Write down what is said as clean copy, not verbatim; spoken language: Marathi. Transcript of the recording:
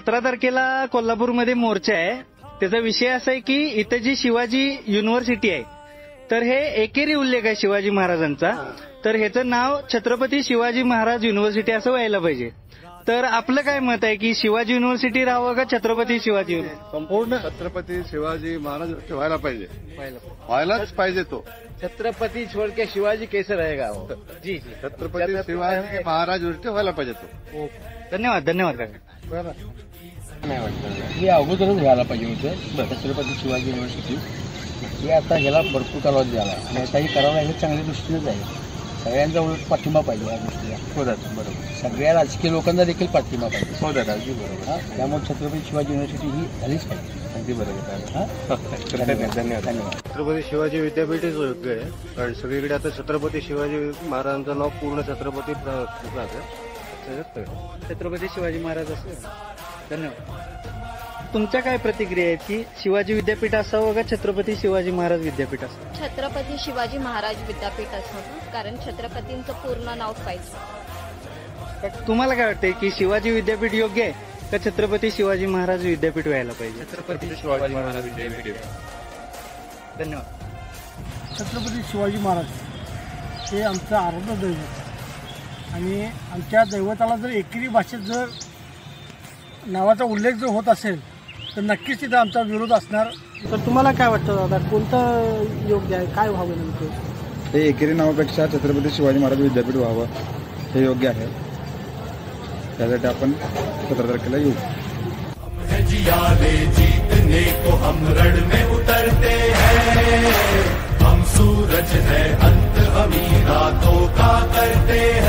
17 तारखेला कोल्हापूरमध्ये मोर्चा आहे. त्याचा विषय असा आहे की इथं जी शिवाजी युनिव्हर्सिटी आहे तर हे एकेरी उल्लेख आहे शिवाजी महाराजांचा. तर ह्याचं नाव छत्रपती शिवाजी महाराज युनिव्हर्सिटी असं व्हायला पाहिजे. तर आपलं काय मत आहे की शिवाजी युनिव्हर्सिटी राहावं का छत्रपती शिवाजी युनिव्हर्सिटी? संपूर्ण छत्रपती शिवाजी महाराज व्हायला पाहिजे, व्हायलाच पाहिजे. तो छत्रपती छोड़ के शिवाजी कैसे रहेगा वो? जी जी, छत्रपती शिवाजी महाराज व्हायला पाहिजे तो. धन्यवाद धन्यवाद काका. नाही वाटतं हे अगोदरच व्हायला पाहिजे होतं छत्रपती शिवाजी युनिव्हर्सिटी. हे आता ह्याला भरपूर कालावधी झाला आणि आता हे करावं हे चांगल्या दृष्टीनेच आहे. सगळ्यांचा उलट पाठिंबा पाहिजे या गोष्टीला. हो दादा बरोबर. सगळ्या राजकीय लोकांना देखील पाठिंबा पाहिजे. हो दादा अगदी बरोबर. त्यामुळे छत्रपती शिवाजी युनिव्हर्सिटी ही झालीच पाहिजे. अगदी बरोबर. धन्यवाद धन्यवाद. छत्रपती शिवाजी विद्यापीठच योग्य आहे, कारण सगळीकडे आता छत्रपती शिवाजी महाराजांचं नाव पूर्ण छत्रपती छत्रपती शिवाजी महाराज असं. धन्यवाद. तुमच्या काय प्रतिक्रिया आहेत की शिवाजी विद्यापीठ असावं का छत्रपती शिवाजी महाराज विद्यापीठ असावं? छत्रपती शिवाजी महाराज विद्यापीठ असावं, कारण छत्रपतींचं पूर्ण नाव पाहिजे. तुम्हाला काय वाटतंय की शिवाजी विद्यापीठ योग्य आहे का छत्रपती शिवाजी महाराज विद्यापीठ व्हायला पाहिजे? छत्रपती शिवाजी महाराज विद्यापीठ. धन्यवाद. छत्रपती शिवाजी महाराज हे आमचं आराध्य दैवत आहे आणि आमच्या दैवताला जर एकेरी भाषेत जर नावाचा उल्लेख जर होत असेल तर नक्कीच तिथं आमचा विरोध असणार. तर तुम्हाला काय वाटतं दादा, कोणतं योग्य आहे, काय व्हावं नेमकं? हे एकेरी नावापेक्षा छत्रपती शिवाजी महाराज विद्यापीठ व्हावं हे योग्य आहे. त्यासाठी आपण 17 तारखेला येऊ. जीतने को हम रण में उतरते हैं, हम सूरज है अंत हम ही रातों का करते हैं.